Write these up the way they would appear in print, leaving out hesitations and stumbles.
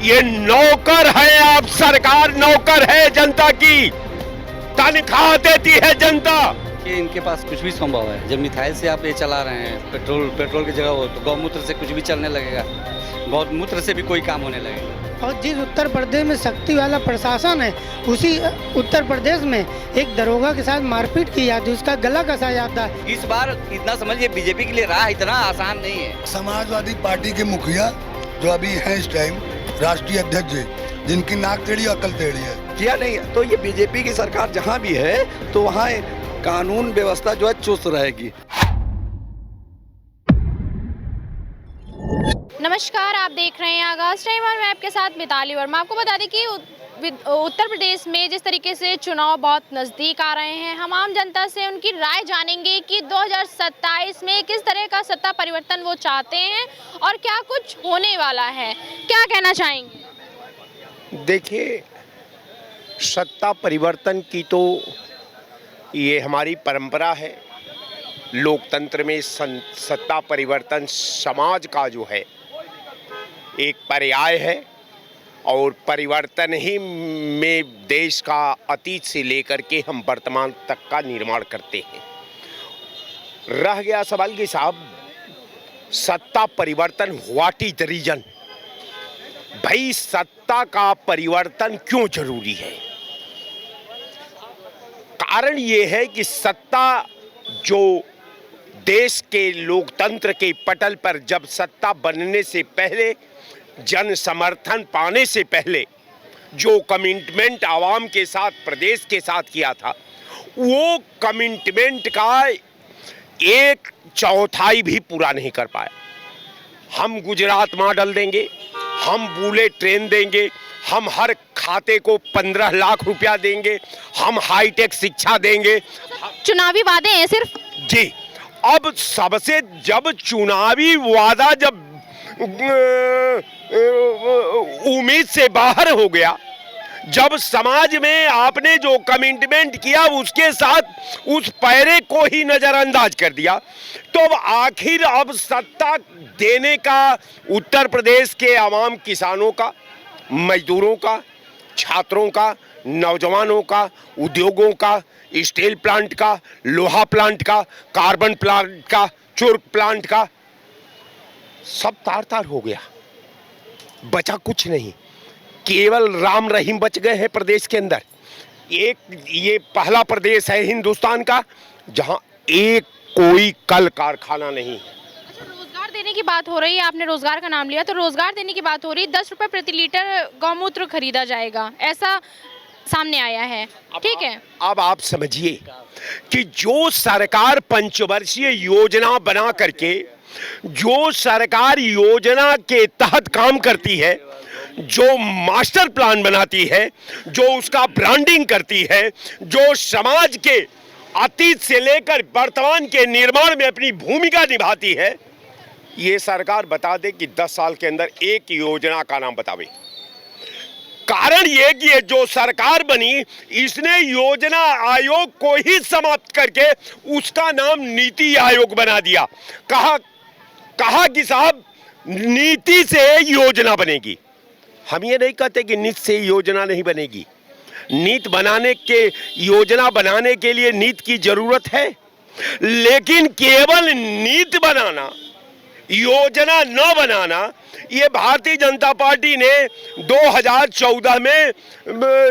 ये नौकर है, आप सरकार नौकर है जनता की, तनख्वाह देती है जनता। कि इनके पास कुछ भी संभव है। जब मिथाइल से आप ये चला रहे हैं, पेट्रोल की जगह हो तो गौमूत्र से कुछ भी चलने लगेगा, गौमूत्र से भी कोई काम होने लगेगा। और जिस उत्तर प्रदेश में शक्ति वाला प्रशासन है, उसी उत्तर प्रदेश में एक दरोगा के साथ मारपीट की जाती है, उसका गला कसा जाता है। इस बार इतना समझिए, बीजेपी के लिए राह इतना आसान नहीं है। समाजवादी पार्टी के मुखिया जो अभी हैं इस टाइम राष्ट्रीय अध्यक्ष जी, जिनकी नाक टेढ़ी अकल टेढ़ी है, किया नहीं। तो ये बीजेपी की सरकार जहाँ भी है तो वहाँ कानून व्यवस्था जो है चुस्त रहेगी। नमस्कार, आप देख रहे हैं आगाज टाइम और मैं आपके साथ मिताली वर्मा। आपको बता दें कि उत्तर प्रदेश में जिस तरीके से चुनाव बहुत नज़दीक आ रहे हैं, हम आम जनता से उनकी राय जानेंगे कि 2027 में किस तरह का सत्ता परिवर्तन वो चाहते हैं और क्या कुछ होने वाला है। क्या कहना चाहेंगे? देखिए, सत्ता परिवर्तन की तो ये हमारी परंपरा है। लोकतंत्र में सत्ता परिवर्तन समाज का जो है एक पर्याय है, और परिवर्तन ही में देश का अतीत से लेकर के हम वर्तमान तक का निर्माण करते हैं। रह गया सवाल कि साहब, सत्ता परिवर्तन व्हाट इज द रीजन? भाई, सत्ता का परिवर्तन क्यों जरूरी है? कारण ये है कि सत्ता जो देश के लोकतंत्र के पटल पर जब सत्ता बनने से पहले, जन समर्थन पाने से पहले जो कमिटमेंट आवाम के साथ, प्रदेश के साथ किया था, वो कमिटमेंट का 1/4 भी पूरा नहीं कर पाया। हम गुजरात मॉडल देंगे, हम बुलेट ट्रेन देंगे, हम हर खाते को 15 लाख रुपया देंगे, हम हाईटेक शिक्षा देंगे। चुनावी वादे हैं सिर्फ जी। अब सबसे जब चुनावी वादा जब उम्मीद से बाहर हो गया, जब समाज में आपने जो कमिटमेंट किया उसके साथ उस पैरे को ही नजरअंदाज कर दिया, तो आखिर अब सत्ता देने का उत्तर प्रदेश के आवाम, किसानों का, मजदूरों का, छात्रों का, नौजवानों का, उद्योगों का, स्टील प्लांट का, लोहा प्लांट का, कार्बन प्लांट का, चुर्क प्लांट का, सब तार तार हो गया, बचा कुछ नहीं। केवल राम रहीम बच गए हैं प्रदेश के अंदर। ये पहला प्रदेश है हिंदुस्तान का जहां एक कोई कल कारखाना नहीं। अच्छा, रोजगार देने की बात हो रही है, आपने रोजगार का नाम लिया, तो रोजगार देने की बात हो रही है। 10 रुपए प्रति लीटर गौमूत्र खरीदा जाएगा, ऐसा सामने आया है। ठीक है, अब आप समझिए कि जो सरकार पंचवर्षीय योजना बना करके, जो सरकार योजना के तहत काम करती है, जो मास्टर प्लान बनाती है, जो उसका ब्रांडिंग करती है, जो समाज के अतीत से लेकर वर्तमान के निर्माण में अपनी भूमिका निभाती है, ये सरकार बता दे कि 10 साल के अंदर एक योजना का नाम बतावे। कारण ये कि ये जो सरकार बनी, इसने योजना आयोग को ही समाप्त करके उसका नाम नीति आयोग बना दिया। कहा कि साहब नीति से योजना बनेगी। हम ये नहीं कहते कि नीति से योजना नहीं बनेगी। नीति बनाने के, योजना बनाने के लिए नीति की जरूरत है, लेकिन केवल नीति बनाना, योजना न बनाना, ये भारतीय जनता पार्टी ने 2014 में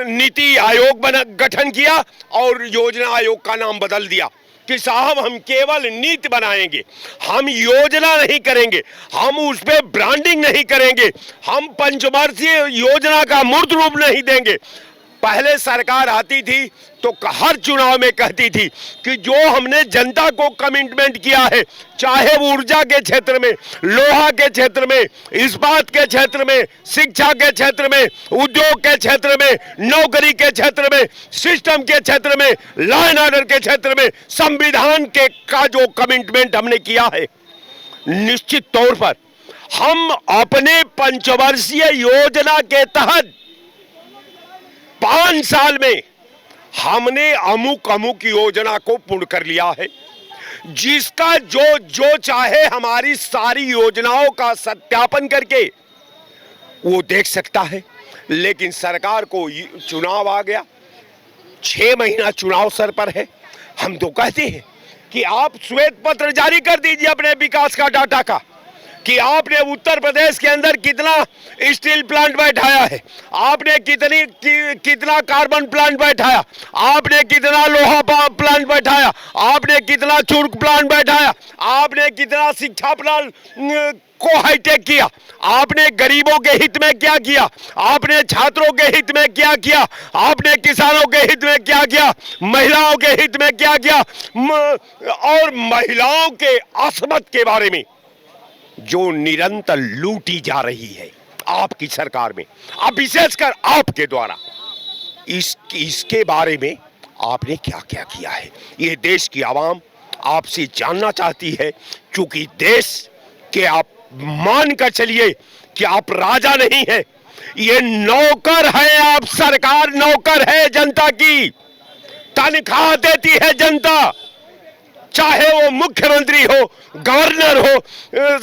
नीति आयोग गठन किया और योजना आयोग का नाम बदल दिया कि साहब हम केवल नीति बनाएंगे, हम योजना नहीं करेंगे, हम उस पे ब्रांडिंग नहीं करेंगे, हम पंचवर्षीय योजना का मूर्त रूप नहीं देंगे। पहले सरकार आती थी तो हर चुनाव में कहती थी कि जो हमने जनता को कमिटमेंट किया है, चाहे वो ऊर्जा के क्षेत्र में, लोहा के क्षेत्र में, इस्पात के क्षेत्र में, शिक्षा के क्षेत्र में, उद्योग के क्षेत्र में, नौकरी के क्षेत्र में, सिस्टम के क्षेत्र में, लॉ एंड ऑर्डर के क्षेत्र में, संविधान के का जो कमिटमेंट हमने किया है, निश्चित तौर पर हम अपने पंचवर्षीय योजना के तहत 5 साल में हमने अमुक योजना को पूर्ण कर लिया है, जिसका जो चाहे हमारी सारी योजनाओं का सत्यापन करके वो देख सकता है। लेकिन सरकार को चुनाव आ गया, 6 महीना चुनाव सर पर है। हम तो कहते हैं कि आप श्वेत पत्र जारी कर दीजिए अपने विकास का डाटा का, कि आपने उत्तर प्रदेश के अंदर कितना स्टील प्लांट बैठाया है, आपने कितना कार्बन प्लांट बैठाया, आपने कितना लोहा प्लांट बैठाया, आपने कितना चुर्क प्लांट बैठाया, आपने कितना शिक्षा प्लांट को हाईटेक किया, आपने गरीबों के हित में क्या किया, आपने छात्रों के हित में क्या किया, आपने किसानों के हित में क्या किया, महिलाओं के हित में क्या किया, और महिलाओं के असमत के बारे में जो निरंतर लूटी जा रही है आपकी सरकार में, अब विशेषकर आपके द्वारा, इसके बारे में आपने क्या क्या किया है, ये देश की आवाम आपसे जानना चाहती है। क्योंकि देश के आप मान कर चलिए कि आप राजा नहीं है, ये नौकर है, आप सरकार नौकर है जनता की, तनख्वाह देती है जनता, चाहे वो मुख्यमंत्री हो, गवर्नर हो,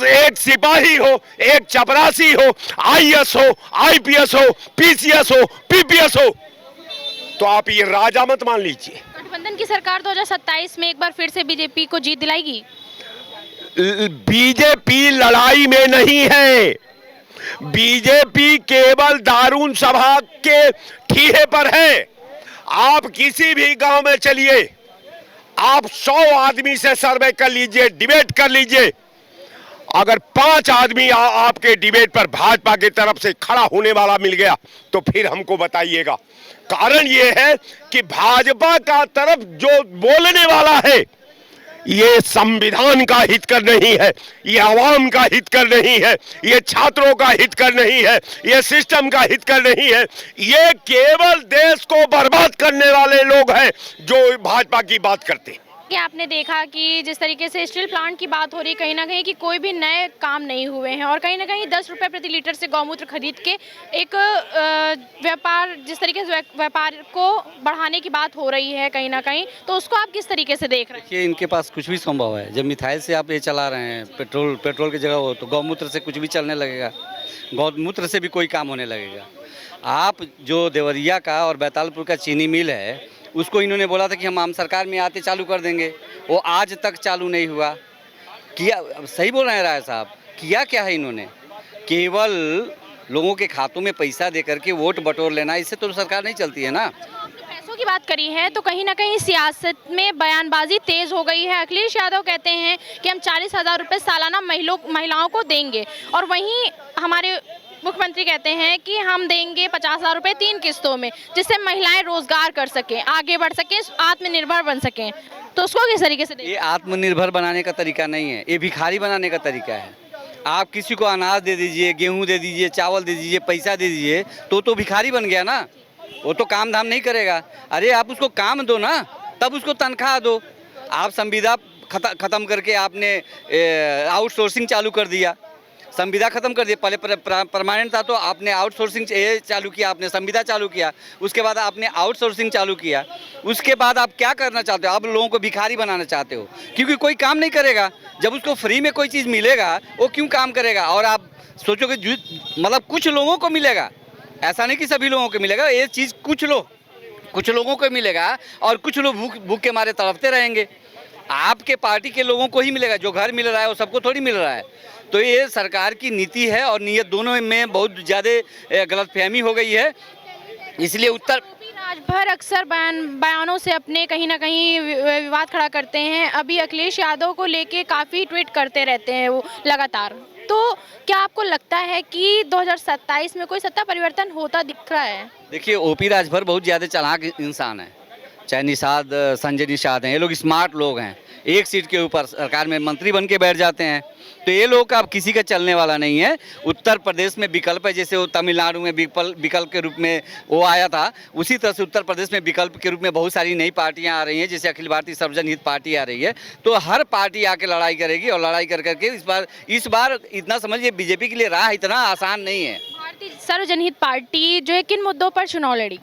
एक सिपाही हो, एक चपरासी हो, आईएएस हो, आईपीएस हो, पीसीएस हो, पीपीएस हो, तो आप ये राजा मत मान लीजिए। गठबंधन की सरकार 2027 में एक बार फिर से बीजेपी को जीत दिलाएगी? बीजेपी लड़ाई में नहीं है, बीजेपी केवल दारुन सभा के ठीहे पर है। आप किसी भी गांव में चलिए, आप 100 आदमी से सर्वे कर लीजिए, डिबेट कर लीजिए, अगर 5 आदमी आपके डिबेट पर भाजपा की तरफ से खड़ा होने वाला मिल गया तो फिर हमको बताइएगा। कारण यह है कि भाजपा का तरफ जो बोलने वाला है ये संविधान का हित कर नहीं है, ये आवाम का हित कर नहीं है, ये छात्रों का हित कर नहीं है, ये सिस्टम का हित कर नहीं है, ये केवल देश को बर्बाद करने वाले लोग हैं जो भाजपा की बात करते हैं। कि आपने देखा कि जिस तरीके से स्टील प्लांट की बात हो रही है, कहीं ना कहीं कि कोई भी नए काम नहीं हुए हैं, और कहीं ना कहीं 10 रुपये प्रति लीटर से गौमूत्र खरीद के एक व्यापार, जिस तरीके से व्यापार को बढ़ाने की बात हो रही है कहीं ना कहीं, तो उसको आप किस तरीके से देख रहे हैं? देखिए, इनके पास कुछ भी संभव है। जब मिथाइल से आप ये चला रहे हैं, पेट्रोल की जगह हो, तो गौमूत्र से कुछ भी चलने लगेगा, गौमूत्र से भी कोई काम होने लगेगा। आप जो देवरिया का और बैतालपुर का चीनी मिल है, उसको इन्होंने बोला था कि हम आम सरकार में आते चालू कर देंगे, वो आज तक चालू नहीं हुआ। किया, सही बोल रहे हैं राय साहब, किया क्या है इन्होंने? केवल लोगों के खातों में पैसा दे करके वोट बटोर लेना, इससे तो सरकार नहीं चलती है ना। पैसों की बात करी है तो कहीं ना कहीं सियासत में बयानबाजी तेज हो गई है। अखिलेश यादव कहते हैं कि हम 40,000 रुपये सालाना महिलाओं को देंगे, और वहीं हमारे मुख्यमंत्री कहते हैं कि हम देंगे 50,000 रुपये 3 किस्तों में, जिससे महिलाएं रोजगार कर सकें, आगे बढ़ सकें, आत्मनिर्भर बन सकें। तो उसको किस तरीके से देंगे? ये आत्मनिर्भर बनाने का तरीका नहीं है, ये भिखारी बनाने का तरीका है। आप किसी को अनाज दे दीजिए, गेहूं दे दीजिए, चावल दे दीजिए, पैसा दे दीजिए, तो भिखारी बन गया ना, वो तो काम धाम नहीं करेगा। अरे आप उसको काम दो ना, तब उसको तनख्वाह दो। आप संविदा खत्म करके आपने आउटसोर्सिंग चालू कर दिया, संविदा खत्म कर दिया। पहले परमानेंट था तो आपने आउटसोर्सिंग चालू किया, आपने संविदा चालू किया, उसके बाद आपने आउटसोर्सिंग चालू किया। उसके बाद आप क्या करना चाहते हो? आप लोगों को भिखारी बनाना चाहते हो, क्योंकि कोई काम नहीं करेगा। जब उसको फ्री में कोई चीज़ मिलेगा वो क्यों काम करेगा? और आप सोचोगे मतलब कुछ लोगों को मिलेगा, ऐसा नहीं कि सभी लोगों को मिलेगा, ये चीज़ कुछ लोगों को मिलेगा, और कुछ लोग भूख के मारे तड़पते रहेंगे। आपके पार्टी के लोगों को ही मिलेगा, जो घर मिल रहा है वो सबको थोड़ी मिल रहा है। तो ये सरकार की नीति है और नीयत दोनों में बहुत ज़्यादा गलतफहमी हो गई है। इसलिए उत्तर राजभर अक्सर बयानों से अपने कहीं ना कहीं विवाद खड़ा करते हैं। अभी अखिलेश यादव को लेके काफ़ी ट्वीट करते रहते हैं वो लगातार। तो क्या आपको लगता है कि 2027 में कोई सत्ता परिवर्तन होता दिख रहा है? देखिए, ओपी राजभर बहुत ज़्यादा चालाक इंसान है, चाहे निषाद, संजय निषाद हैं, ये लोग स्मार्ट लोग हैं। एक सीट के ऊपर सरकार में मंत्री बन के बैठ जाते हैं, तो ये लोग का अब किसी का चलने वाला नहीं है। उत्तर प्रदेश में विकल्प है, जैसे वो तमिलनाडु में विकल्प के रूप में वो आया था, उसी तरह से उत्तर प्रदेश में विकल्प के रूप में बहुत सारी नई पार्टियां आ रही हैं, जैसे अखिल भारतीय सर्वजन हित पार्टी आ रही है। तो हर पार्टी आके लड़ाई करेगी, और लड़ाई कर करके इस बार इतना समझिए, बीजेपी के लिए राह इतना आसान नहीं है। भारतीय सर्वजन हित पार्टी जो है किन मुद्दों पर चुनाव लड़ी?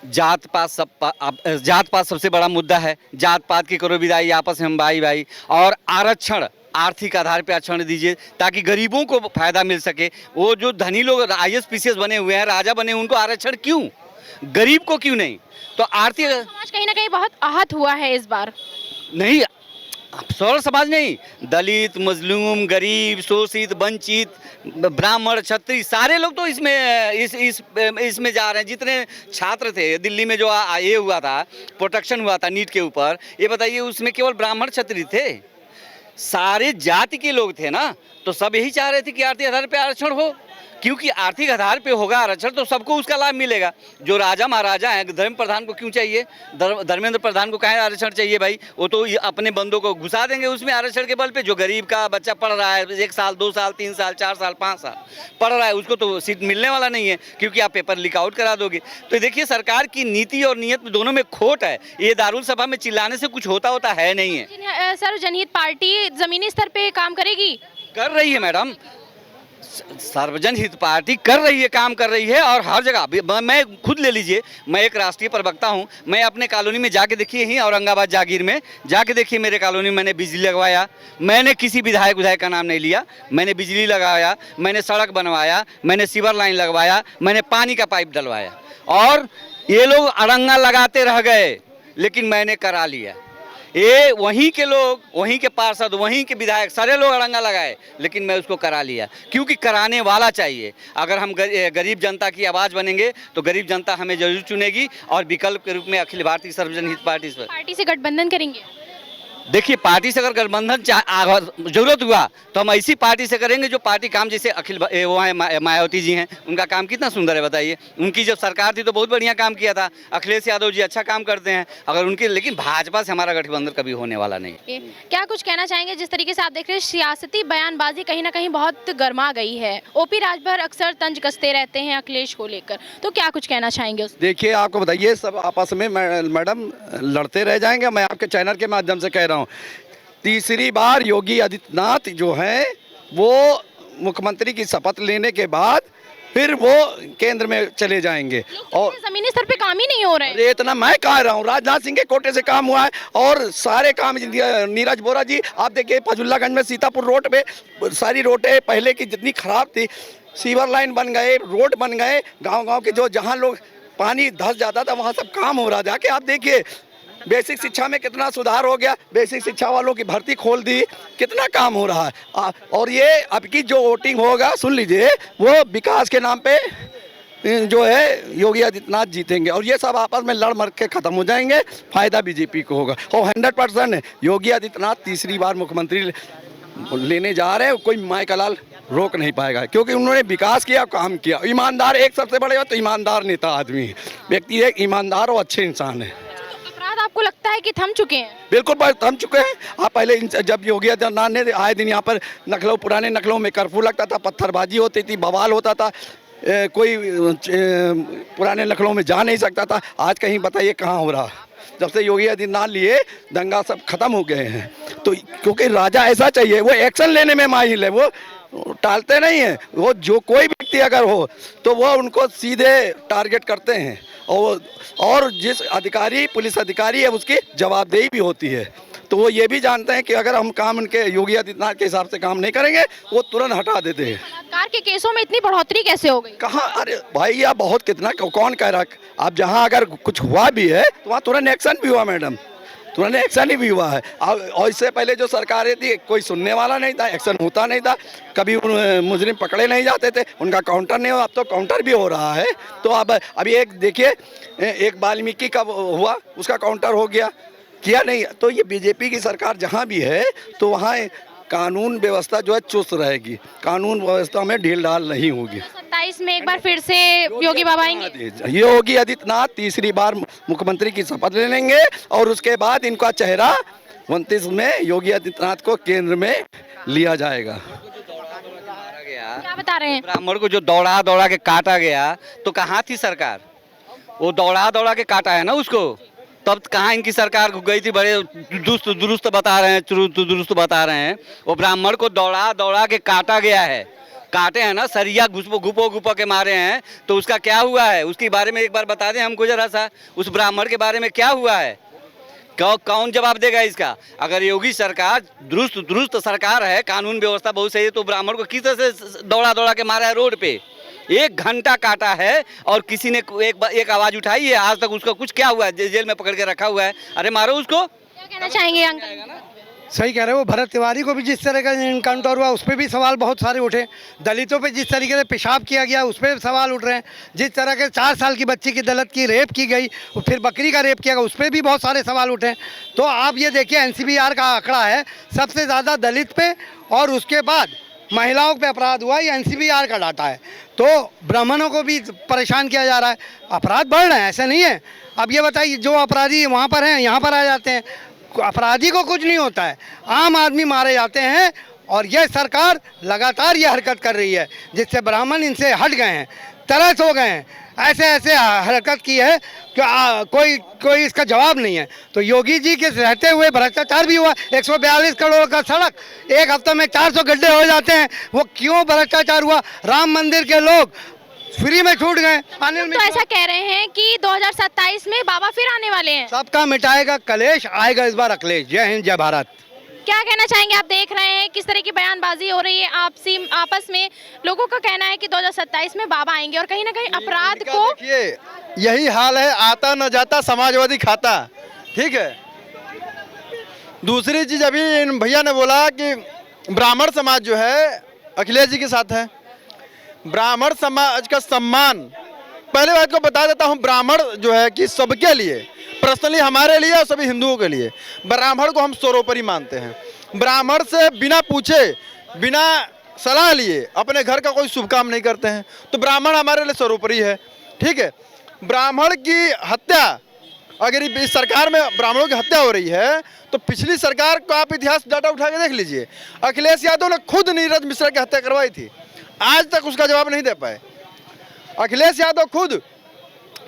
जात पात सबसे बड़ा मुद्दा है। जात पात की करो विदाई, आपस में हम भाई भाई। और आरक्षण आर्थिक आधार पे आरक्षण दीजिए ताकि गरीबों को फायदा मिल सके। वो जो धनी लोग IAS PCS बने हुए हैं, राजा बने, उनको आरक्षण क्यों, गरीब को क्यों नहीं? तो आर्थिक समाज कहीं ना कहीं बहुत आहत हुआ है इस बार। नहीं, सौर समाज नहीं, दलित, मजलूम, गरीब, शोषित, वंचित, ब्राह्मण, क्षत्रिय, सारे लोग तो इसमें जा रहे हैं। जितने छात्र थे दिल्ली में जो ये हुआ था, प्रोटेक्शन हुआ था नीट के ऊपर, ये बताइए उसमें केवल ब्राह्मण क्षत्रिय थे? सारे जाति के लोग थे ना। तो सब यही चाह रहे थे कि आर्थिक आधार पे आरक्षण हो, क्योंकि आर्थिक आधार पे होगा आरक्षण तो सबको उसका लाभ मिलेगा। जो राजा महाराजा हैं, धर्मेंद्र प्रधान को क्यों चाहिए? धर्मेंद्र प्रधान को काहे आरक्षण चाहिए भाई? वो तो अपने बंदों को घुसा देंगे उसमें आरक्षण के बल पे। जो गरीब का बच्चा पढ़ रहा है 1 साल 2 साल 3 साल 4 साल 5 साल पढ़ रहा है, उसको तो सीट मिलने वाला नहीं है, क्योंकि आप पेपर लीक आउट करा दोगे। तो देखिए, सरकार की नीति और नीयत दोनों में खोट है। ये दारुल सभा में चिल्लाने से कुछ होता है नहीं है। सर, जनहित पार्टी जमीनी स्तर पे काम करेगी? कर रही है मैडम, सार्वजनिक हित पार्टी कर रही है, काम कर रही है। और हर जगह, मैं खुद ले लीजिए, मैं एक राष्ट्रीय प्रवक्ता हूं। मैं अपने कॉलोनी में जाके देखिए, ही औरंगाबाद जागीर में जाके देखिए, मेरे कॉलोनी में मैंने बिजली लगवाया। मैंने किसी विधायक का नाम नहीं लिया, मैंने बिजली लगाया, मैंने सड़क बनवाया, मैंने सीवर लाइन लगवाया, मैंने पानी का पाइप डलवाया। और ये लोग अड़ंगा लगाते रह गए, लेकिन मैंने करा लिया। ये वहीं के लोग, वहीं के पार्षद, वहीं के विधायक, सारे लोग अड़ंगा लगाए, लेकिन मैं उसको करा लिया, क्योंकि कराने वाला चाहिए। अगर हम गरीब जनता की आवाज़ बनेंगे तो गरीब जनता हमें जरूर चुनेगी, और विकल्प के रूप में अखिल भारतीय सार्वजनिक हित पार्टी से गठबंधन करेंगे। देखिए, पार्टी से अगर गठबंधन जरूरत हुआ तो हम ऐसी पार्टी से करेंगे जो पार्टी काम, जैसे वो है मायावती जी हैं, उनका काम कितना सुंदर है बताइए। उनकी जब सरकार थी तो बहुत बढ़िया काम किया था। अखिलेश यादव जी अच्छा काम करते हैं, अगर उनके, लेकिन भाजपा से हमारा गठबंधन कभी होने वाला नहीं। क्या कुछ कहना चाहेंगे? जिस तरीके से आप देख रहे हैं, सियासती बयानबाजी कहीं ना कहीं बहुत गर्मा गई है। OP राजभर अक्सर तंज कसते रहते हैं अखिलेश को लेकर, तो क्या कुछ कहना चाहेंगे? देखिए, आपको बताइए, सब आपस में मैडम लड़ते रह जाएंगे। मैं आपके चैनल के माध्यम से कह रहा हूँ, तीसरी बार योगी आदित्यनाथ जो हैं, वो मुख्यमंत्री की शपथ लेने के बाद फिर वो केंद्र में चले जाएंगे। और जमीनी स्तर पे काम ही नहीं हो रहे हैं। अरे इतना मैं कह रहा हूँ, राजनाथ सिंह के कोटे से काम हुआ है, और सारे काम नीरज बोरा जी, आप देखिए फजुल्लागंज में सीतापुर रोड पे सारी रोडें पहले की जितनी खराब थी, सीवर लाइन बन गए, रोड बन गए, गाँव के जो जहाँ लोग पानी धंस जाता था वहाँ सब काम हो रहा। जाके आप देखिए, बेसिक शिक्षा में कितना सुधार हो गया, बेसिक शिक्षा वालों की भर्ती खोल दी, कितना काम हो रहा है। और ये अब की जो वोटिंग होगा, सुन लीजिए, वो विकास के नाम पे जो है योगी आदित्यनाथ जीतेंगे, और ये सब आपस में लड़ मर के खत्म हो जाएंगे। फायदा बीजेपी को होगा, और 100% योगी आदित्यनाथ तीसरी बार मुख्यमंत्री लेने जा रहे हैं। कोई माई का लाल रोक नहीं पाएगा, क्योंकि उन्होंने विकास किया, काम किया। ईमानदार, एक सबसे बड़े बात तो ईमानदार नेता आदमी है, व्यक्ति एक ईमानदार और अच्छे इंसान है। आपको लगता है कि थम चुके हैं? बिल्कुल थम चुके हैं। आप पहले जब योगी आदित्यनाथ ने आए दिन यहाँ पर नखलों, पुराने नखलों में कर्फ्यू लगता था, पत्थरबाजी होती थी, बवाल होता था, कोई पुराने नखलों में जा नहीं सकता था। आज कहीं बताइए कहाँ हो रहा? जब से योगी आदित्यनाथ लिए, दंगा सब खत्म हो गए हैं। तो क्योंकि राजा ऐसा चाहिए, वो एक्शन लेने में माहिर है, वो टालते नहीं है। वो जो कोई व्यक्ति अगर हो तो वो उनको सीधे टारगेट करते हैं, और जिस अधिकारी, पुलिस अधिकारी है, उसकी जवाबदेही भी होती है। तो वो ये भी जानते हैं कि अगर हम काम उनके योगी आदित्यनाथ के हिसाब से काम नहीं करेंगे, वो तुरंत हटा देते हैं। बलात्कार के केसों में इतनी बढ़ोतरी कैसे हो गई? कहाँ? अरे भाई, आप बहुत कितना, कौन कह रहा? आप जहाँ अगर कुछ हुआ भी है तो वहाँ तुरंत एक्शन भी हुआ मैडम, तुरंत एक्शन ही भी हुआ है। और इससे पहले जो सरकारें थी, कोई सुनने वाला नहीं था, एक्शन होता नहीं था, कभी मुजरिम पकड़े नहीं जाते थे, उनका काउंटर नहीं हुआ। अब तो काउंटर भी हो रहा है। तो अब अभी एक देखिए, एक वाल्मीकि का हुआ, उसका काउंटर हो गया, किया नहीं। तो ये बीजेपी की सरकार जहाँ भी है तो वहाँ कानून व्यवस्था जो है चुस्त रहेगी, कानून व्यवस्था में ढील ढाल नहीं होगी। 27 में एक बार फिर से योगी बाबा आएंगे। योगी आदित्यनाथ तीसरी बार मुख्यमंत्री की शपथ ले लेंगे, और उसके बाद इनका चेहरा 29 में योगी आदित्यनाथ को केंद्र में लिया जाएगा। क्या बता रहे हैं? ब्राह्मण को जो दौड़ा दौड़ा के काटा गया, तो कहाँ थी सरकार? वो दौड़ा दौड़ा के काटा है ना उसको, तब कहाँ इनकी सरकार गई थी? बड़े दुरुस्त बता रहे हैं, दुरुस्त बता रहे हैं। वो ब्राह्मण को दौड़ा दौड़ा के काटा गया है, काटे हैं ना, सरिया घुपो के मारे हैं। तो उसका क्या हुआ है, उसके बारे में एक बार बता दें हमको जरा सा, उस ब्राह्मण के बारे में क्या हुआ है? कौन जवाब देगा इसका? अगर योगी सरकार दुरुस्त सरकार है, कानून व्यवस्था बहुत सही है, तो ब्राह्मण को किस तरह से दौड़ा के मारा है रोड पे? 1 घंटा काटा है और किसी ने एक आवाज उठाई है? आज तक उसका कुछ क्या हुआ है? जेल में पकड़ के रखा हुआ है। अरे मारो उसको। क्या कहना चाहेंगे अंकल? सही कह रहे हो। भरत तिवारी को भी जिस तरह का इनकाउंटर हुआ उस पर भी सवाल बहुत सारे उठे। दलितों पे जिस तरीके से पेशाब किया गया उस पर सवाल उठ रहे हैं। जिस तरह के 4 साल की बच्ची की दलित की रेप की गई, फिर बकरी का रेप किया गया, उस पर भी बहुत सारे सवाल उठे। तो आप ये देखिए एनसीबीआर का आंकड़ा है, सबसे ज़्यादा दलित पे और उसके बाद महिलाओं पे अपराध हुआ, ये एनसीबीआर का डाटा है। तो ब्राह्मणों को भी परेशान किया जा रहा है, अपराध बढ़ रहे हैं, ऐसा नहीं है। अब ये बताइए जो अपराधी वहाँ पर हैं यहाँ पर आ जाते हैं, अपराधी को कुछ नहीं होता है, आम आदमी मारे जाते हैं। और यह सरकार लगातार ये हरकत कर रही है जिससे ब्राह्मण इनसे हट गए हैं, तरस हो गए हैं। ऐसे हरकत की है कि कोई इसका जवाब नहीं है। तो योगी जी के रहते हुए भ्रष्टाचार भी हुआ। 142 करोड़ का सड़क, 1 हफ्ते में 400 गड्ढे हो जाते हैं। वो क्यों भ्रष्टाचार हुआ? राम मंदिर के लोग फ्री में छूट गए। तो ऐसा कह रहे हैं कि 2027 में बाबा फिर आने वाले हैं। सबका मिटाएगा कलेश, आएगा इस बार अखिलेश। जय हिंद, जय भारत। क्या कहना चाहेंगे? आप देख रहे हैं किस तरह की बयानबाजी हो रही है आपस में। लोगों का कहना है कि 2027 में बाबा आएंगे और कहीं ना कहीं अपराध को, देखिए यही हाल है, आता न जाता समाजवादी खाता। ठीक है। दूसरी चीज, अभी इन भैया ने बोला कि ब्राह्मण समाज जो है अखिलेश जी के साथ है। ब्राह्मण समाज का सम्मान, पहले बात को बता देता हूँ, ब्राह्मण जो है कि सबके लिए, पर्सनली हमारे लिए और सभी हिंदुओं के लिए, ब्राह्मण को हम सर्वोपरि मानते हैं। ब्राह्मण से बिना पूछे, बिना सलाह लिए अपने घर का कोई शुभ काम नहीं करते हैं। तो ब्राह्मण हमारे लिए सर्वोपरि है। ठीक है। ब्राह्मण की हत्या, अगर इस सरकार में ब्राह्मणों की हत्या हो रही है तो पिछली सरकार को आप इतिहास डाटा उठा के देख लीजिए। अखिलेश यादव ने खुद नीरज मिश्रा की हत्या करवाई थी, आज तक उसका जवाब नहीं दे पाए। अखिलेश यादव खुद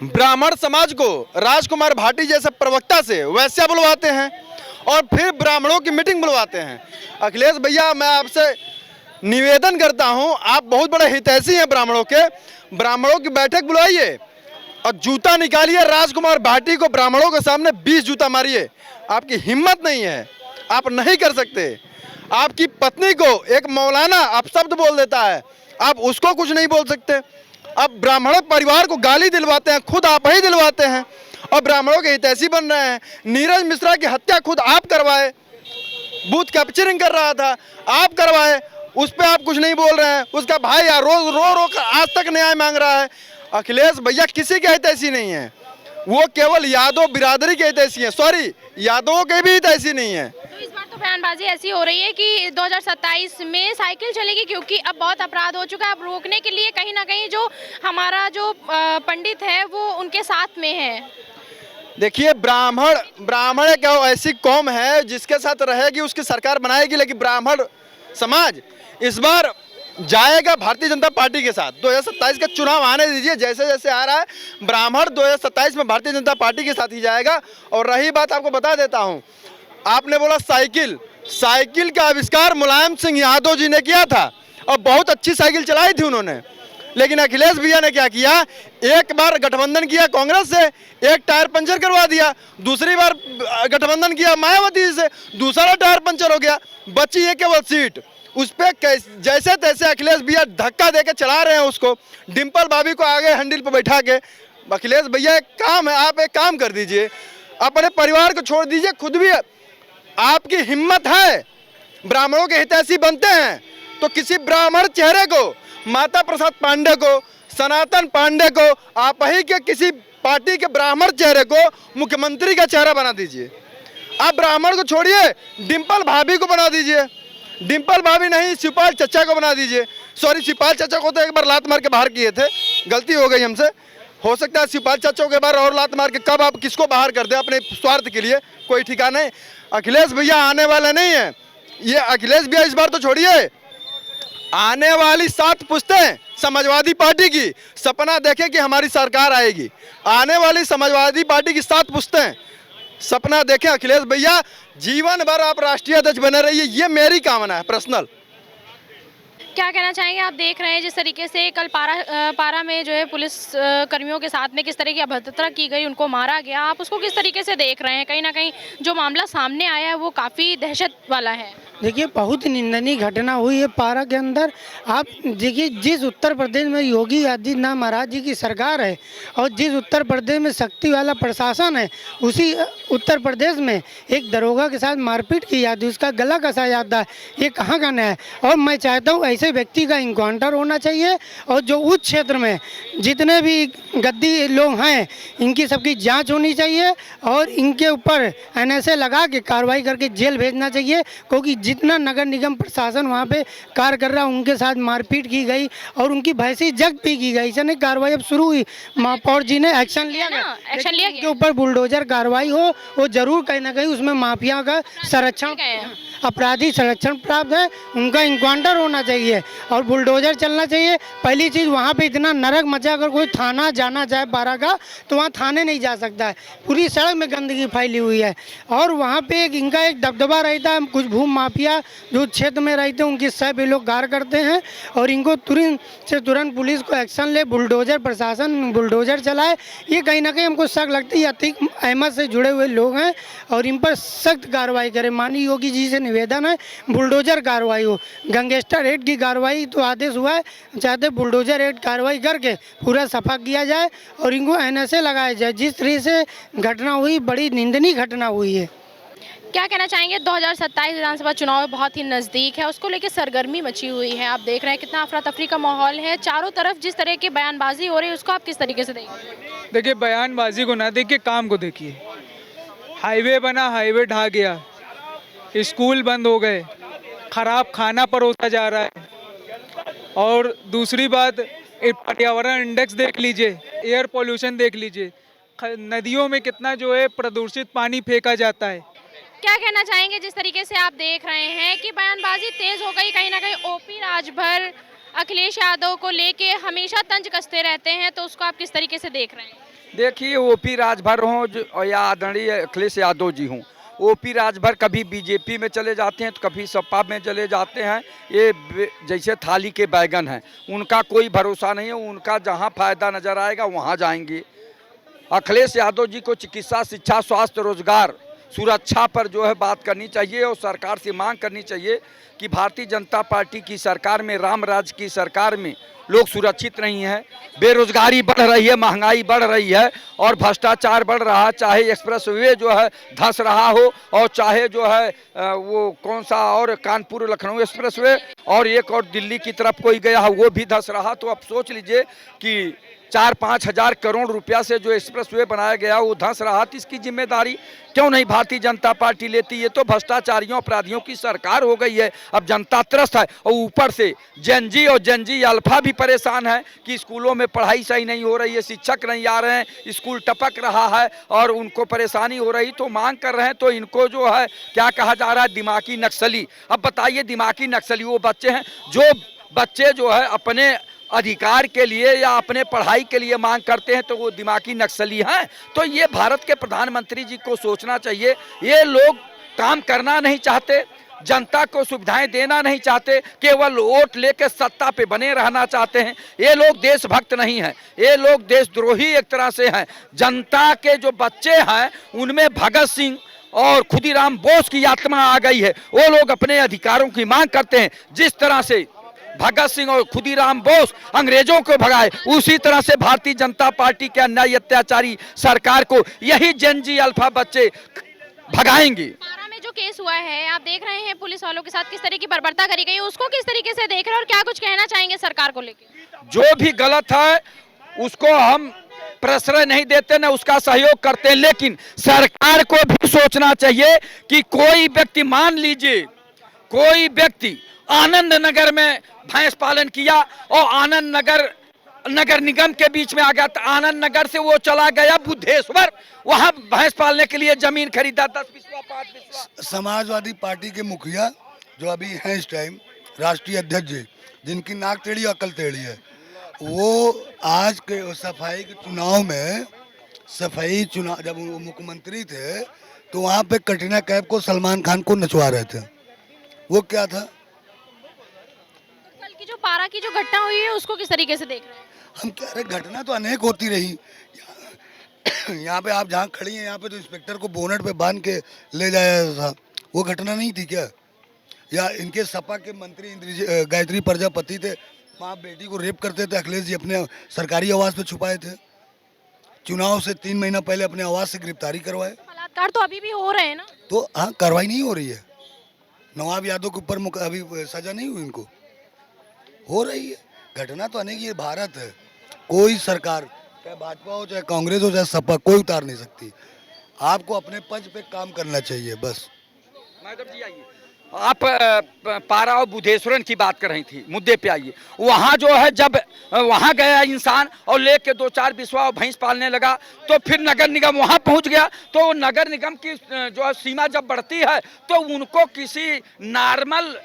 ब्राह्मण समाज को राजकुमार भाटी जैसे प्रवक्ता से वैश्या बुलवाते हैं और फिर ब्राह्मणों की मीटिंग बुलवाते हैं। अखिलेश भैया, मैं आपसे निवेदन करता हूं, आप बहुत बड़े हितैषी हैं ब्राह्मणों के, ब्राह्मणों की बैठक बुलाइए और जूता निकालिए राजकुमार भाटी को, ब्राह्मणों के सामने 20 जूता मारिए। आपकी हिम्मत नहीं है, आप नहीं कर सकते। आपकी पत्नी को एक मौलाना अपशब्द बोल देता है, आप उसको कुछ नहीं बोल सकते। अब ब्राह्मण परिवार को गाली दिलवाते हैं, खुद आप ही दिलवाते हैं और ब्राह्मणों के हितैषी बन रहे हैं। नीरज मिश्रा की हत्या खुद आप करवाए, बूथ कैप्चरिंग कर रहा था, आप करवाए, उस पर आप कुछ नहीं बोल रहे हैं। उसका भाई रो कर आज तक न्याय मांग रहा है। अखिलेश भैया किसी के हितैषी नहीं है, वो केवल यादव बिरादरी के हितैषी हैं। सॉरी, यादवों के भी हितैषी नहीं है। तो इस बार तो बयानबाजी ऐसी हो रही है कि 2027 में साइकिल चलेगी, क्योंकि अब बहुत अपराध हो चुका है। अब रोकने के लिए कहीं ना कहीं जो हमारा जो पंडित है वो उनके साथ में है। देखिए, ब्राह्मण एक ऐसी कौम है जिसके साथ रहेगी उसकी सरकार बनाएगी, लेकिन ब्राह्मण समाज इस बार जाएगा भारतीय जनता पार्टी के साथ। 2027 का चुनाव आने दीजिए, जैसे जैसे आ रहा है ब्राह्मण 2027 में भारतीय जनता पार्टी के साथ ही जाएगा। और रही बात, आपको बता देता हूं, आपने बोला साइकिल का आविष्कार मुलायम सिंह यादव जी ने किया था और बहुत अच्छी साइकिल चलाई थी उन्होंने। लेकिन अखिलेश भैया ने क्या किया, एक बार गठबंधन किया कांग्रेस से, एक टायर पंचर करवा दिया। दूसरी बार गठबंधन किया मायावती से, दूसरा टायर पंचर हो गया, बची है केवल सीट। उस पर जैसे तैसे अखिलेश भैया धक्का देके चला रहे हैं उसको, डिम्पल भाभी को आगे हैंडल पर बैठा के। अखिलेश भैया एक काम है, आप एक काम कर दीजिए, अपने परिवार को छोड़ दीजिए, खुद भी आपकी हिम्मत है, ब्राह्मणों के हितैषी बनते हैं तो किसी ब्राह्मण चेहरे को, माता प्रसाद पांडे को, सनातन पांडे को, आप ही के किसी पार्टी के ब्राह्मण चेहरे को मुख्यमंत्री का चेहरा बना दीजिए। आप ब्राह्मण को छोड़िए, डिम्पल भाभी को बना दीजिए। डिम्पल भाभी नहीं, शिवपाल चचा को बना दीजिए। सॉरी, शिवपाल चचा को तो एक बार लात मार के बाहर किए थे, गलती हो गई हमसे। हो सकता है शिवपाल चचा के बार और लात मार के कब आप किसको बाहर कर दे अपने स्वार्थ के लिए, कोई ठिकाना नहीं। अखिलेश भैया आने वाला नहीं है। ये अखिलेश भैया इस बार तो छोड़िए, आने वाली 7 पुश्तें समाजवादी पार्टी की सपना देखें कि हमारी सरकार आएगी। आने वाली समाजवादी पार्टी की 7 पुश्तें सपना देखें अखिलेश भैया, जीवन भर आप राष्ट्रीय अध्यक्ष बने रहिए, ये मेरी कामना है पर्सनल। क्या कहना चाहेंगे, आप देख रहे हैं जिस तरीके से कल पारा में जो है पुलिस कर्मियों के साथ में किस तरह की अभद्रता की गई, उनको मारा गया, आप उसको किस तरीके से देख रहे हैं? कहीं ना कहीं जो मामला सामने आया है वो काफ़ी दहशत वाला है। देखिए, बहुत ही निंदनीय घटना हुई है पारा के अंदर। आप देखिए, जिस उत्तर प्रदेश में योगी आदित्यनाथ महाराज जी की सरकार है और जिस उत्तर प्रदेश में शक्ति वाला प्रशासन है, उसी उत्तर प्रदेश में एक दरोगा के साथ मारपीट की जाती है, उसका गला कसा जाता है। ये कहाँ का न्याय है? और मैं चाहता हूँ ऐसे व्यक्ति का इनकाउंटर होना चाहिए और जो उस क्षेत्र में जितने भी गद्दी लोग हैं इनकी सबकी जाँच होनी चाहिए और इनके ऊपर NSA लगा के कार्रवाई करके जेल भेजना चाहिए, क्योंकि जितना नगर निगम प्रशासन वहाँ पे कार्य कर रहा है उनके साथ मारपीट की गई और उनकी भैंसी जब्त भी की गई। इसने कार्रवाई अब शुरू हुई, महापौर जी ने एक्शन लिया ना, एक्शन लिया के ऊपर बुलडोजर कार्रवाई हो, वो जरूर कहीं ना कहीं उसमें माफिया का संरक्षण, अपराधी संरक्षण प्राप्त है, उनका इनकाउंटर होना चाहिए और बुलडोजर चलना चाहिए। पहली चीज़, वहाँ पे इतना नरक मचा, अगर कोई थाना जाना चाहे पारा का तो वहाँ थाने नहीं जा सकता है, पूरी सड़क में गंदगी फैली हुई है और वहाँ पे इनका एक दबदबा रहता है। कुछ भूमि माफिया जो क्षेत्र में रहते हैं उनकी सब ये लोग गार करते हैं और इनको तुरंत से तुरंत पुलिस को एक्शन ले, बुलडोजर प्रशासन बुलडोजर चलाए। ये कहीं ना कहीं हमको शक लगती है अतीक अहमद से जुड़े हुए लोग हैं और इन पर सख्त कार्रवाई करें। माननीय योगी जी से निवेदन है, बुलडोजर कार्रवाई हो। गैंगस्टर रेड की कार्रवाई तो आदेश हुआ है, चाहते बुलडोजर रेड कार्रवाई करके पूरा सफा किया जाए और इनको NSA लगाया जाए। जिस तरह से घटना हुई, बड़ी निंदनीय घटना हुई है। क्या कहना चाहेंगे, 2027 विधानसभा चुनाव बहुत ही नज़दीक है, उसको लेकर सरगर्मी मची हुई है, आप देख रहे हैं कितना अफरा तफरी का माहौल है, चारों तरफ जिस तरह की बयानबाजी हो रही है उसको आप किस तरीके से देखें? देखिए, बयानबाजी को ना देखिए, काम को देखिए। हाईवे बना, हाईवे ढहा गया, स्कूल बंद हो गए, खराब खाना परोसा जा रहा है और दूसरी बात पर्यावरण इंडेक्स देख लीजिए, एयर पोल्यूशन देख लीजिए, नदियों में कितना जो है प्रदूषित पानी फेंका जाता है। क्या कहना चाहेंगे, जिस तरीके से आप देख रहे हैं कि बयानबाजी तेज हो गई, कहीं ना कहीं OP राजभर अखिलेश यादव को लेके हमेशा तंज कसते रहते हैं, तो उसको आप किस तरीके से देख रहे हैं? देखिए, OP राजभर हों या आदरणीय अखिलेश यादव जी हों, OP राजभर कभी बीजेपी में चले जाते हैं तो कभी सपा में चले जाते हैं। ये जैसे थाली के बैगन हैं, उनका कोई भरोसा नहीं है, उनका जहां फायदा नजर आएगा वहां जाएंगे। अखिलेश यादव जी को चिकित्सा, शिक्षा, स्वास्थ्य, रोजगार, सुरक्षा पर जो है बात करनी चाहिए और सरकार से मांग करनी चाहिए कि भारतीय जनता पार्टी की सरकार में, रामराज की सरकार में लोग सुरक्षित नहीं हैं, बेरोजगारी बढ़ रही है, महंगाई बढ़ रही है और भ्रष्टाचार बढ़ रहा है। चाहे एक्सप्रेसवे जो है धंस रहा हो और चाहे जो है वो कौन सा और कानपुर लखनऊ एक्सप्रेसवे और एक और दिल्ली की तरफ कोई गया हो वो भी धंस रहा। तो अब सोच लीजिए कि 4-5 हज़ार करोड़ रुपया से जो एक्सप्रेसवे बनाया गया वो धंस रहा, तो इसकी जिम्मेदारी क्यों नहीं भारतीय जनता पार्टी लेती? ये तो भ्रष्टाचारियों, अपराधियों की सरकार हो गई है। अब जनता त्रस्त है और ऊपर से जेनजी और जेनजी अल्फा भी परेशान है कि स्कूलों में पढ़ाई सही नहीं हो रही है, शिक्षक नहीं आ रहे हैं, स्कूल टपक रहा है और उनको परेशानी हो रही, तो मांग कर रहे हैं। तो इनको जो है क्या कहा जा रहा है, दिमागी नक्सली। अब बताइए, दिमागी नक्सली वो बच्चे हैं जो बच्चे जो है अपने अधिकार के लिए या अपने पढ़ाई के लिए मांग करते हैं, तो वो दिमागी नक्सली हैं। तो ये भारत के प्रधानमंत्री जी को सोचना चाहिए। ये लोग काम करना नहीं चाहते, जनता को सुविधाएं देना नहीं चाहते, केवल वोट लेकर सत्ता पे बने रहना चाहते हैं। ये लोग देशभक्त नहीं हैं, ये लोग देशद्रोही एक तरह से हैं। जनता के जो बच्चे हैं उनमें भगत सिंह और खुदीराम बोस की आत्मा आ गई है। वो लोग अपने अधिकारों की मांग करते हैं। जिस तरह से भगत सिंह और खुदीराम बोस अंग्रेजों को भगाए, उसी तरह से भारतीय जनता पार्टी के अन्यायी अत्याचारी सरकार को यही जेनजी अल्फा बच्चे भगाएंगे। पारा में जो केस हुआ है, आप देख रहे हैं पुलिस वालों के साथ किस तरह की बर्बरता करी गई, उसको किस तरीके से देख रहे हैं और क्या कुछ कहना चाहेंगे सरकार को लेकर? जो भी गलत है उसको हम प्रश्रय नहीं देते, न उसका सहयोग करते हैं, लेकिन सरकार को भी सोचना चाहिए कि कोई व्यक्ति, मान लीजिए कोई व्यक्ति आनंद नगर में भैंस पालन किया और आनंद नगर निगम के बीच में आ गया, तो आनंद नगर से वो चला गया बुद्धेश्वर, वहां भैंस पालने के लिए जमीन खरीदा 10 बिस्वा 5 बिस्वा। समाजवादी पार्टी के मुखिया जो अभी हैं इस टाइम राष्ट्रीय अध्यक्ष जी, जिनकी नाक टेढ़ी अकल टेढ़ी है, वो आज के सफाई के चुनाव में, जब वो मुख्यमंत्री थे तो वहाँ पे कटरीना कैफ को, सलमान खान को नचवा रहे थे। वो क्या था? कल की जो जो पारा की जो घटना हुई है उसको किस तरीके से देख रहे हैं? हम कह रहे घटना तो अनेक होती रही। यहाँ पे आप जहाँ खड़ी हैं यहाँ पे तो इंस्पेक्टर को बोनट पे बांध के ले जाया था, वो घटना नहीं थी क्या? या इनके सपा के मंत्री गायत्री प्रजापति थे, माँ बेटी को रेप करते थे, अखिलेश जी अपने सरकारी आवास पे छुपाए थे। चुनाव से 3 महीना पहले अपने आवास से गिरफ्तारी करवाए। बलात्कार तो अभी भी हो रहे हैं ना? तो हाँ, कार्रवाई नहीं हो रही है। नवाब यादव के ऊपर अभी सजा नहीं हुई, इनको हो रही है। घटना तो अनेक, ये भारत है, कोई सरकार चाहे भाजपा हो चाहे कांग्रेस हो चाहे सपा, कोई उतार नहीं सकती। आपको अपने पंच पे काम करना चाहिए बस। मैडम जी आइए, आप पारा और बुधेश्वरन की बात कर रही थी, मुद्दे पे आइए। वहाँ जो है जब वहाँ गया इंसान और लेके 2-4 बिस्वा और भैंस पालने लगा तो फिर नगर निगम वहाँ पहुँच गया, तो नगर निगम की जो है सीमा जब बढ़ती है तो उनको किसी नॉर्मल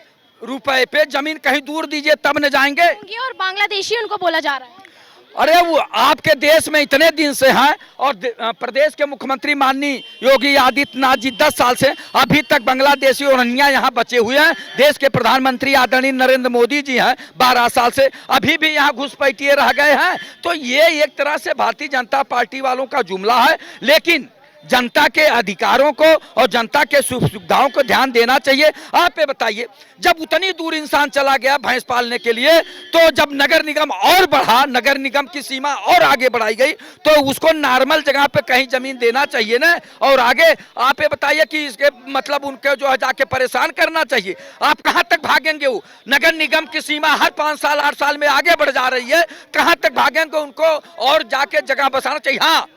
रुपए पे जमीन कहीं दूर दीजिए तब न जाएंगे। और बांग्लादेशी उनको बोला जा रहा है। अरे वो आपके देश में इतने दिन से हैं और प्रदेश के मुख्यमंत्री माननीय योगी आदित्यनाथ जी 10 साल से अभी तक बांग्लादेशी रोहिंग्या यहाँ बचे हुए हैं। देश के प्रधानमंत्री आदरणीय नरेंद्र मोदी जी हैं 12 साल से, अभी भी यहाँ घुसपैठिए रह गए हैं। तो ये एक तरह से भारतीय जनता पार्टी वालों का जुमला है, लेकिन जनता के अधिकारों को और जनता के सुख सुविधाओं को ध्यान देना चाहिए। आप ये बताइए, जब उतनी दूर इंसान चला गया भैंस पालने के लिए, तो जब नगर निगम और बढ़ा, नगर निगम की सीमा और आगे बढ़ाई गई, तो उसको नॉर्मल जगह पे कहीं जमीन देना चाहिए ना। और आगे आप ये बताइए कि इसके मतलब उनके जो है जाके परेशान करना चाहिए। आप कहाँ तक भागेंगे? वो नगर निगम की सीमा हर 5 साल 8 साल में आगे बढ़ जा रही है, कहाँ तक भागेंगे? उनको और जाके जगह बसाना चाहिए। हाँ,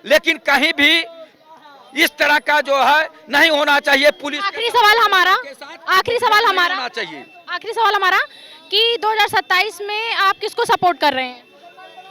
लेकिन कहीं भी इस तरह का जो है नहीं होना चाहिए। पुलिस आखिरी सवाल हमारा चाहिए। आखिरी सवाल हमारा कि 2027 में आप किसको सपोर्ट कर रहे हैं?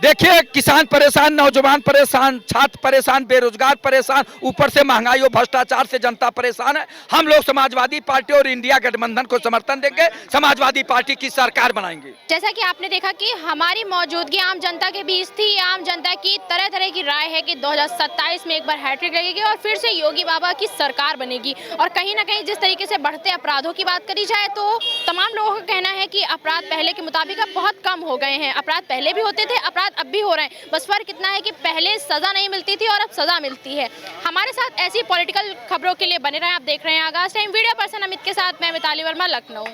देखिए, किसान परेशान, नौजवान परेशान, छात्र परेशान, बेरोजगार परेशान, ऊपर से महंगाई और भ्रष्टाचार से जनता परेशान है। हम लोग समाजवादी पार्टी और इंडिया गठबंधन को समर्थन देंगे, समाजवादी पार्टी की सरकार बनाएंगे। जैसा कि आपने देखा कि हमारी मौजूदगी आम जनता के बीच थी। आम जनता की तरह तरह की राय है कि 2027 में एक बार हैट्रिक लगेगी और फिर से योगी बाबा की सरकार बनेगी। और कहीं ना कहीं जिस तरीके से बढ़ते अपराधों की बात करी जाए तो तमाम लोगों का कहना है कि अपराध पहले के मुताबिक अब बहुत कम हो गए हैं। अपराध पहले भी होते थे, अपराध अब भी हो रहे हैं, बस फर्क इतना है कि पहले सजा नहीं मिलती थी और अब सजा मिलती है। हमारे साथ ऐसी पॉलिटिकल खबरों के लिए बने रहें। आप देख रहे हैं आगाज टाइम। वीडियो पर्सन अमित के साथ मैं मिताली वर्मा, लखनऊ।